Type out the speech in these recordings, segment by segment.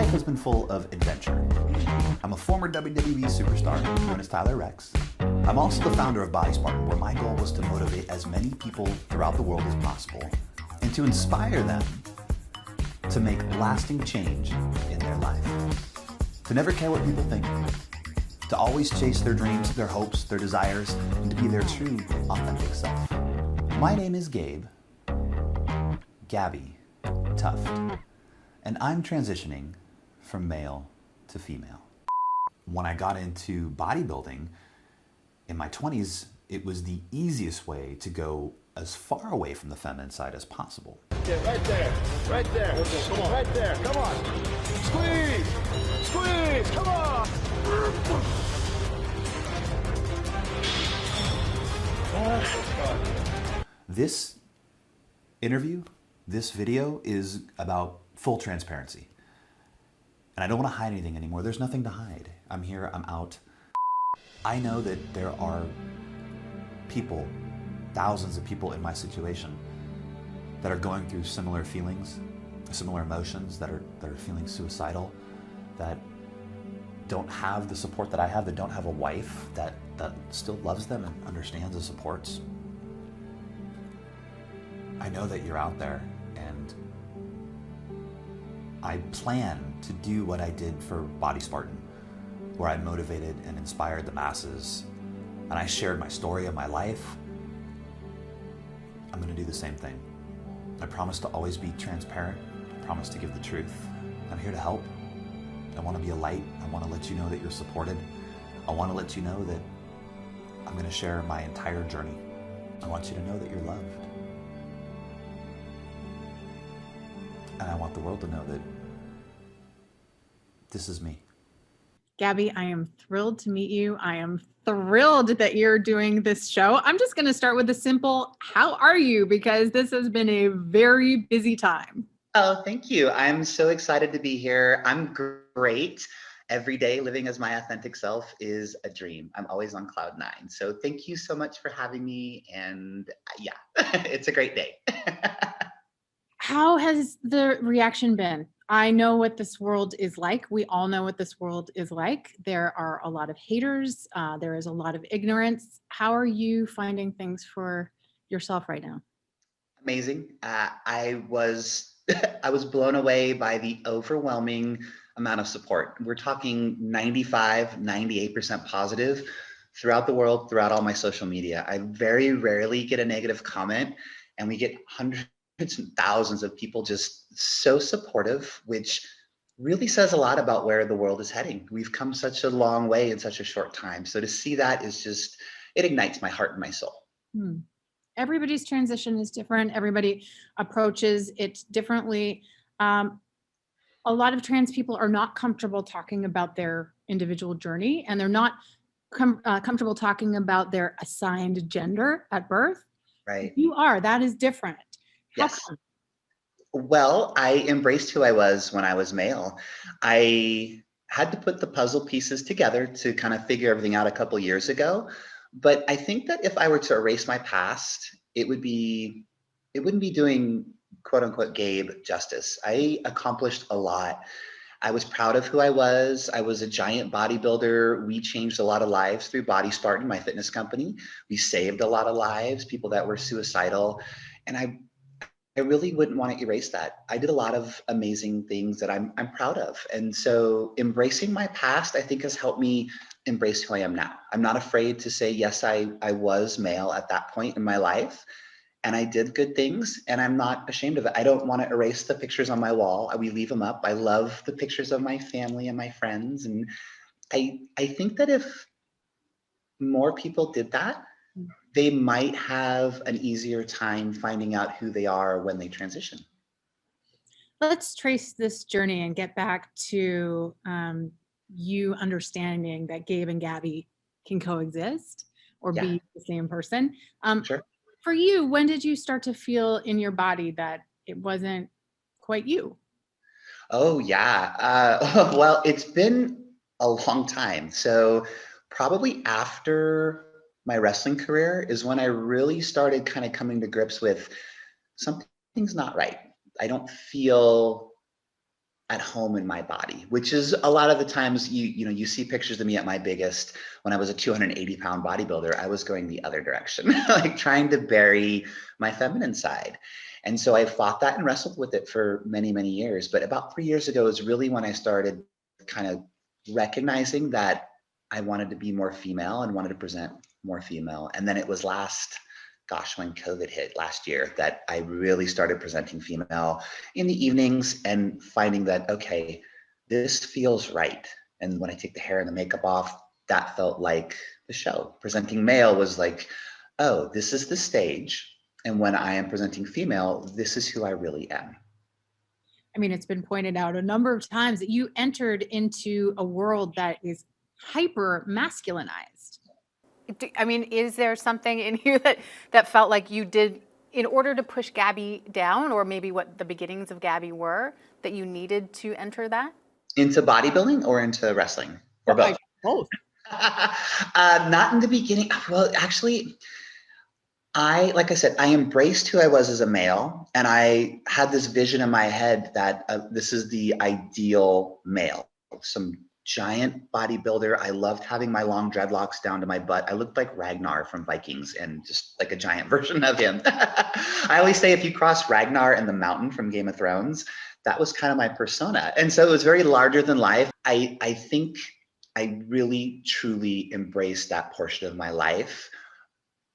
life has been full of adventure. I'm a former WWE superstar known as Tyler Rex. I'm also the founder of Body Spartan, where my goal was to motivate as many people throughout the world as possible and to inspire them to make lasting change in their life. To never care what people think, to always chase their dreams, their hopes, their desires, and to be their true, authentic self. My name is Gabbi Tuft, and I'm transitioning from male to female. When I got into bodybuilding in my 20s, it was the easiest way to go as far away from the feminine side as possible. Yeah, right there, right there, come on, right there, come on, squeeze, squeeze, come on. This interview, this video is about full transparency. And I don't want to hide anything anymore. There's nothing to hide. I'm here, I'm out. I know that there are people, thousands of people in my situation that are going through similar feelings, similar emotions, that are feeling suicidal, that don't have the support that I have, that don't have a wife that still loves them and understands and supports. I know that you're out there, and I plan to do what I did for Body Spartan, where I motivated and inspired the masses, and I shared my story of my life. I'm gonna do the same thing. I promise to always be transparent. I promise to give the truth. I'm here to help. I wanna be a light. I wanna let you know that you're supported. I wanna let you know that I'm gonna share my entire journey. I want you to know that you're loved. And I want the world to know that this is me. Gabbi, I am thrilled to meet you. I am thrilled that you're doing this show. I'm just going to start with a simple, how are you? Because this has been a very busy time. Oh, thank you. I'm so excited to be here. I'm great. Every day living as my authentic self is a dream. I'm always on cloud nine. So thank you so much for having me. And yeah, it's a great day. How has the reaction been? I know what this world is like. We all know what this world is like. There are a lot of haters. There is a lot of ignorance. How are you finding things for yourself right now? Amazing. I was I was blown away by the overwhelming amount of support. We're talking 95, 98% positive throughout the world, throughout all my social media. I very rarely get a negative comment, and we get hundreds and thousands of people just so supportive, which really says a lot about where the world is heading. We've come such a long way in such a short time. So to see that is just, it ignites my heart and my soul. Everybody's transition is different. Everybody approaches it differently. A lot of trans people are not comfortable talking about their individual journey, and they're not comfortable talking about their assigned gender at birth. Right. You are. That is different. Yes. Well, I embraced who I was when I was male. I had to put the puzzle pieces together to kind of figure everything out a couple years ago. But I think that if I were to erase my past, it wouldn't be doing quote unquote Gabe justice. I accomplished a lot. I was proud of who I was. I was a giant bodybuilder. We changed a lot of lives through Body Spartan, my fitness company. We saved a lot of lives, people that were suicidal. And I really wouldn't want to erase that. I did a lot of amazing things that I'm proud of. And so embracing my past, I think, has helped me embrace who I am now. I'm not afraid to say, yes, I was male at that point in my life, and I did good things, and I'm not ashamed of it. I don't want to erase the pictures on my wall. We leave them up. I love the pictures of my family and my friends. And I think that if more people did that, they might have an easier time finding out who they are when they transition. Let's trace this journey and get back to you understanding that Gabe and Gabbi can coexist or be the same person. Sure. For you, when did you start to feel in your body that it wasn't quite you? Oh, yeah. Well, it's been a long time. So probably after my wrestling career is when I really started kind of coming to grips with something's not right. I don't feel at home in my body, which is a lot of the times you see pictures of me at my biggest when I was a 280-pound bodybuilder. I was going the other direction, like trying to bury my feminine side. And so I fought that and wrestled with it for many, many years. But about 3 years ago is really when I started kind of recognizing that I wanted to be more female and wanted to present more female. And then it was when COVID hit last year, that I really started presenting female in the evenings and finding that, okay, this feels right. And when I take the hair and the makeup off, that felt like the show. Presenting male was like, oh, this is the stage. And when I am presenting female, this is who I really am. I mean, it's been pointed out a number of times that you entered into a world that is hyper masculinized. I mean, is there something in you that felt like you did in order to push Gabbi down, or maybe what the beginnings of Gabbi were, that you needed to enter that? Into bodybuilding or into wrestling, or both? Both. Not in the beginning. Well, actually, like I said, I embraced who I was as a male, and I had this vision in my head that this is the ideal male. Some giant bodybuilder. I loved having my long dreadlocks down to my butt. I looked like Ragnar from Vikings, and just like a giant version of him. I always say if you cross Ragnar and the mountain from Game of Thrones, that was kind of my persona. And so it was very larger than life. I think I really, truly embraced that portion of my life.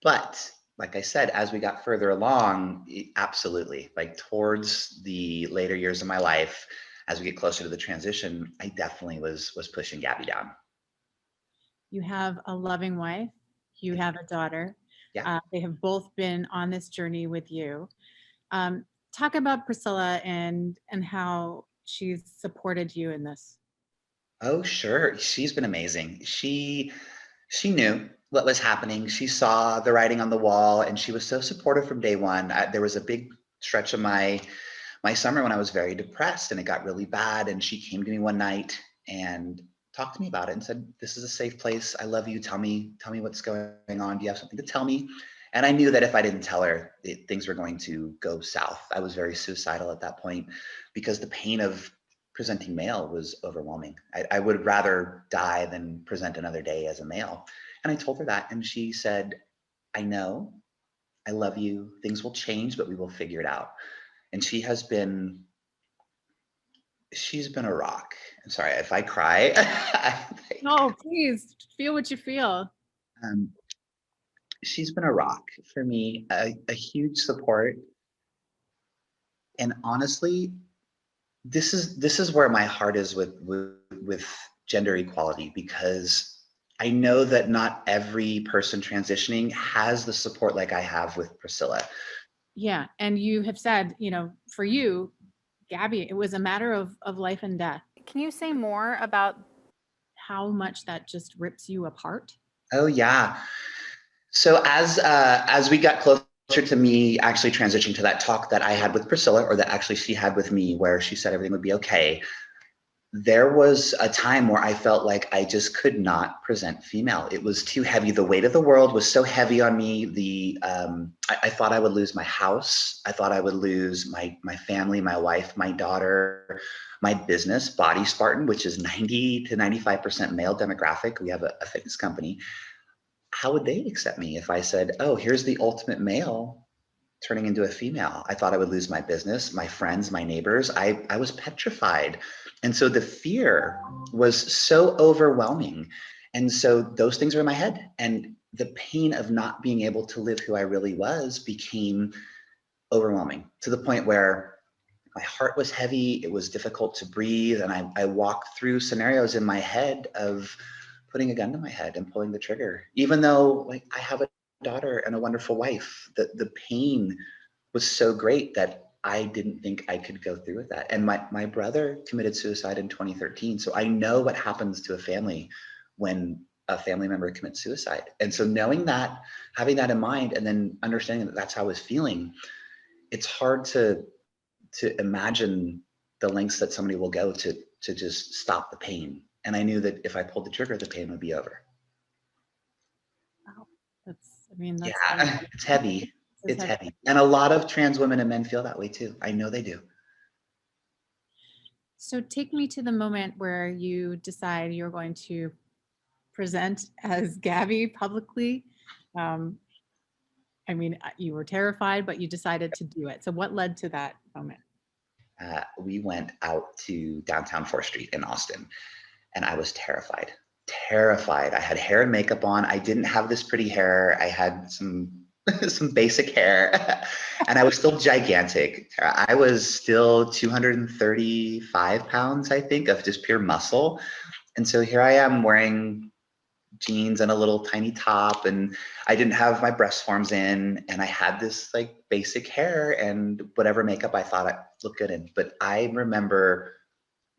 But like I said, as we got further along, absolutely, like towards the later years of my life, as we get closer to the transition, I definitely was pushing Gabbi down. You have a loving wife. You have a daughter. Yeah. They have both been on this journey with you. Talk about Priscilla and how she's supported you in this. Oh, sure. She's been amazing. She knew what was happening. She saw the writing on the wall, and she was so supportive from day one. There was a big stretch of my summer when I was very depressed, and it got really bad. And she came to me one night and talked to me about it and said, "This is a safe place. I love you. Tell me what's going on. Do you have something to tell me?" And I knew that if I didn't tell her, things were going to go south. I was very suicidal at that point because the pain of presenting male was overwhelming. I would rather die than present another day as a male. And I told her that, and she said, "I know, I love you. Things will change, but we will figure it out." And she's been a rock. I'm sorry if I cry. No, please feel what you feel. She's been a rock for me, a huge support. And honestly, this is where my heart is with gender equality, because I know that not every person transitioning has the support like I have with Priscilla. Yeah, and you have said, for you, Gabbi, it was a matter of life and death. Can you say more about how much that just rips you apart? Oh yeah. So as we got closer to me actually transitioning to that talk that I had with Priscilla, or that actually she had with me, where she said everything would be okay, there was a time where I felt like I just could not present female. It was too heavy. The weight of the world was so heavy on me. I thought I would lose my house. I thought I would lose my family, my wife, my daughter, my business, Body Spartan, which is 90 to 95% male demographic. We have a fitness company. How would they accept me if I said, "Oh, here's the ultimate male turning into a female"? I thought I would lose my business, my friends, my neighbors. I was petrified. And so the fear was so overwhelming. And so those things were in my head. And the pain of not being able to live who I really was became overwhelming, to the point where my heart was heavy. It was difficult to breathe. And I walked through scenarios in my head of putting a gun to my head and pulling the trigger, even though like I have a daughter and a wonderful wife. The pain was so great that I didn't think I could go through with that. And my brother committed suicide in 2013. So I know what happens to a family when a family member commits suicide. And so knowing that, having that in mind, and then understanding that that's how I was feeling, it's hard to imagine the lengths that somebody will go to just stop the pain. And I knew that if I pulled the trigger, the pain would be over. Wow. That's yeah, it's heavy. It's heavy. And a lot of trans women and men feel that way too. I know they do. So take me to the moment where you decide you're going to present as Gabbi publicly. Um, I mean, you were terrified, but you decided to do it. So what led to that moment? We went out to downtown 4th Street in Austin, and I was terrified. Terrified. I had hair and makeup on. I didn't have this pretty hair. I had some some basic hair, and I was still gigantic. I was still 235 pounds, I think, of just pure muscle. And so here I am wearing jeans and a little tiny top, and I didn't have my breast forms in, and I had this like basic hair and whatever makeup I thought I looked good in. But I remember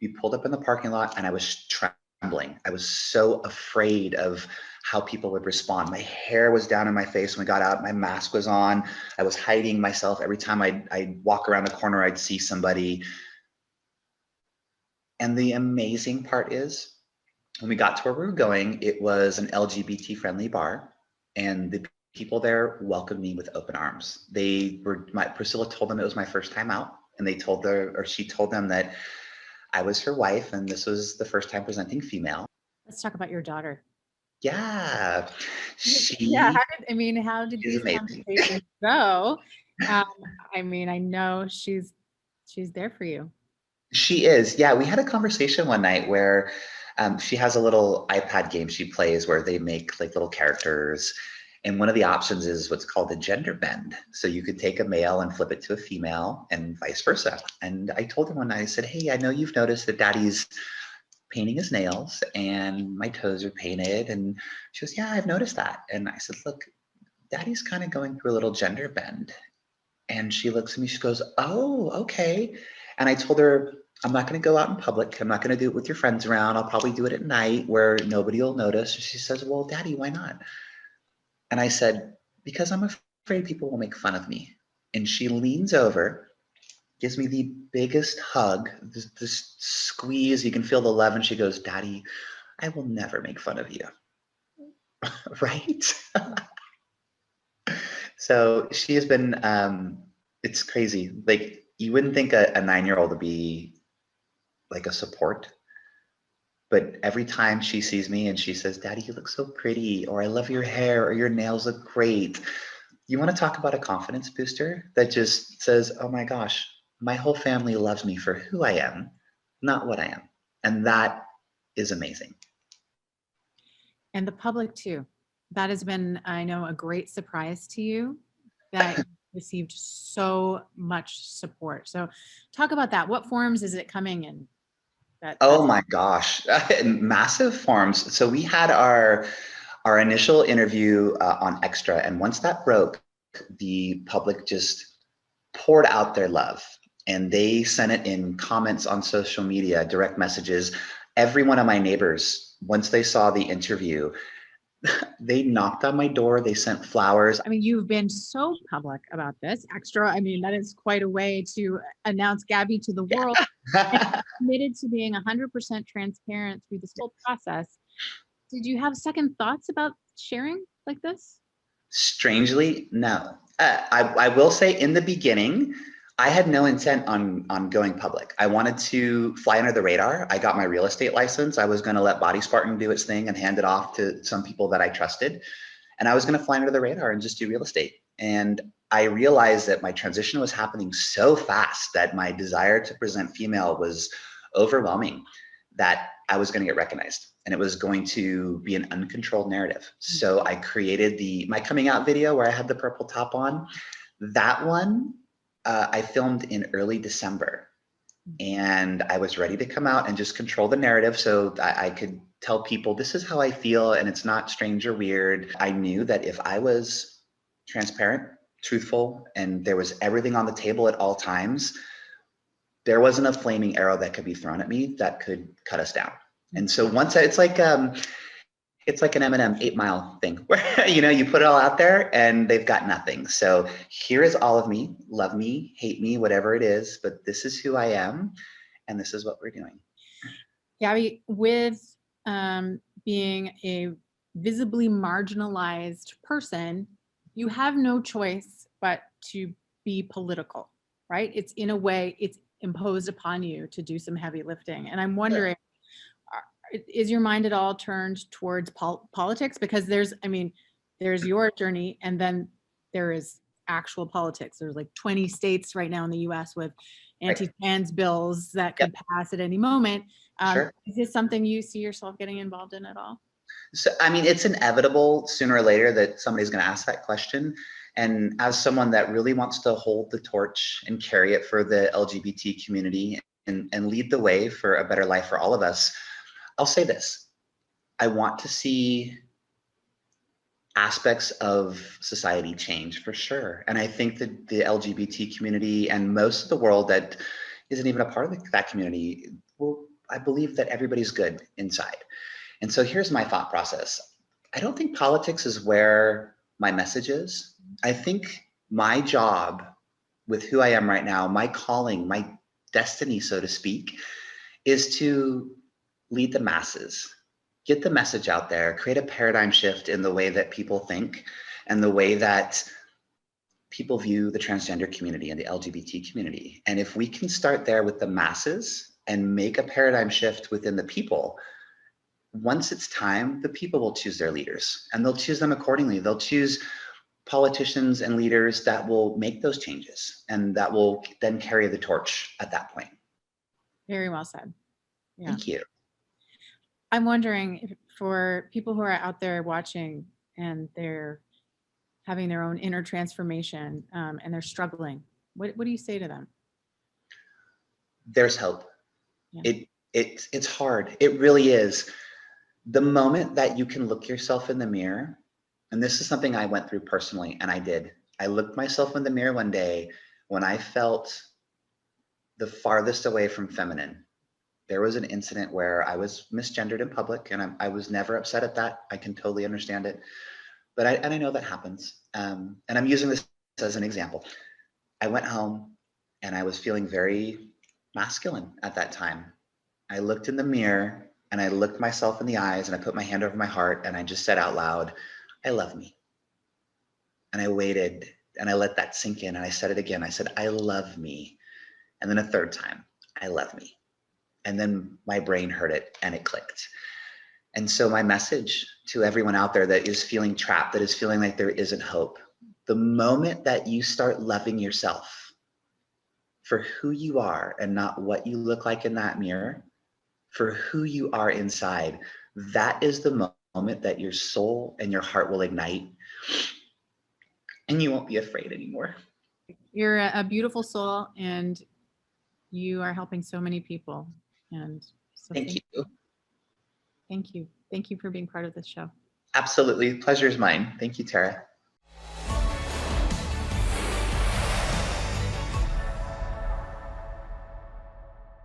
we pulled up in the parking lot and I was trembling. I was so afraid of how people would respond. My hair was down in my face when we got out. My mask was on. I was hiding myself. Every time I'd walk around the corner, I'd see somebody. And the amazing part is, when we got to where we were going, it was an LGBT friendly bar, and the people there welcomed me with open arms. Priscilla told them it was my first time out, and she told them that I was her wife, and this was the first time presenting female. Let's talk about your daughter. Yeah, Yeah, how did she's these amazing. conversations go? I mean, I know she's there for you. She is. Yeah, we had a conversation one night where she has a little iPad game she plays where they make like little characters. And one of the options is what's called a gender bend. So you could take a male and flip it to a female and vice versa. And I told her one night, I said, hey, I know you've noticed that Daddy's painting his nails and my toes are painted. And she goes, yeah, I've noticed that. And I said, look, Daddy's kind of going through a little gender bend. And she looks at me, she goes, oh, okay. And I told her, I'm not going to go out in public. I'm not going to do it with your friends around. I'll probably do it at night where nobody will notice. She says, well, Daddy, why not? And I said, because I'm afraid people will make fun of me. And she leans over, gives me the biggest hug, this squeeze. You can feel the love. And she goes, Daddy, I will never make fun of you. Right? So she has been, it's crazy. Like, you wouldn't think a 9-year-old would be like a support, but every time she sees me and she says, Daddy, you look so pretty, or I love your hair, or your nails look great. You want to talk about a confidence booster that just says, oh my gosh, my whole family loves me for who I am, not what I am. And that is amazing. And the public too. That has been, I know, a great surprise to you, that you received so much support. So talk about that. What forms is it coming in? Oh my gosh, massive forms. So we had our initial interview on Extra, and once that broke, the public just poured out their love, and they sent it in comments on social media, direct messages. Every one of my neighbors, once they saw the interview, they knocked on my door, they sent flowers. I mean, you've been so public about this. Extra, I mean, that is quite a way to announce Gabbi to the world. And committed to being 100% transparent through this whole process. Did you have second thoughts about sharing like this? Strangely, no. I will say, in the beginning, I had no intent on going public. I wanted to fly under the radar. I got my real estate license. I was going to let Body Spartan do its thing and hand it off to some people that I trusted. And I was going to fly under the radar and just do real estate. And I realized that my transition was happening so fast that my desire to present female was overwhelming, that I was going to get recognized, and it was going to be an uncontrolled narrative. So I created my coming out video where I had the purple top on. That one I filmed in early December, and I was ready to come out and just control the narrative so I could tell people this is how I feel and it's not strange or weird. I knew that if I was transparent, truthful, and there was everything on the table at all times, there wasn't a flaming arrow that could be thrown at me that could cut us down. And so once it's like an Eminem 8 Mile thing where, you put it all out there and they've got nothing. So here is all of me, love me, hate me, whatever it is, but this is who I am. And this is what we're doing. Gabbi, with being a visibly marginalized person, you have no choice but to be political, right? It's in a way, it's imposed upon you to do some heavy lifting. And I'm wondering, is your mind at all turned towards politics? Because there's your journey, and then there is actual politics. There's like 20 states right now in the US with anti-trans bills that could pass at any moment. Sure. Is this something you see yourself getting involved in at all? So, I mean, it's inevitable sooner or later that somebody's going to ask that question. And as someone that really wants to hold the torch and carry it for the LGBT community and lead the way for a better life for all of us, I'll say this. I want to see aspects of society change for sure. And I think that the LGBT community and most of the world that isn't even a part of that community, well, I believe that everybody's good inside. And so here's my thought process. I don't think politics is where my message is. I think my job with who I am right now, my calling, my destiny, so to speak, is to lead the masses, get the message out there, create a paradigm shift in the way that people think and the way that people view the transgender community and the LGBT community. And if we can start there with the masses and make a paradigm shift within the people, once it's time, the people will choose their leaders and they'll choose them accordingly. They'll choose politicians and leaders that will make those changes and that will then carry the torch at that point. Very well said. Yeah. Thank you. I'm wondering if for people who are out there watching and they're having their own inner transformation and they're struggling, what do you say to them? There's hope. Yeah. It's hard. It really is. The moment that you can look yourself in the mirror, and this is something I went through personally, and I did. I looked myself in the mirror one day when I felt the farthest away from feminine. There was an incident where I was misgendered in public, and I was never upset at that. I can totally understand it, but I know that happens. And I'm using this as an example. I went home, and I was feeling very masculine at that time. I looked in the mirror, and I looked myself in the eyes, and I put my hand over my heart, and I just said out loud, "I love me." And I waited, and I let that sink in, and I said it again. I said, "I love me." And then a third time, "I love me." And then my brain heard it and it clicked. And so my message to everyone out there that is feeling trapped, that is feeling like there isn't hope, the moment that you start loving yourself for who you are and not what you look like in that mirror, for who you are inside, that is the moment that your soul and your heart will ignite and you won't be afraid anymore. You're a beautiful soul and you are helping so many people. And so Thank you. Thank you. Thank you for being part of this show. Absolutely. Pleasure is mine. Thank you, Tara.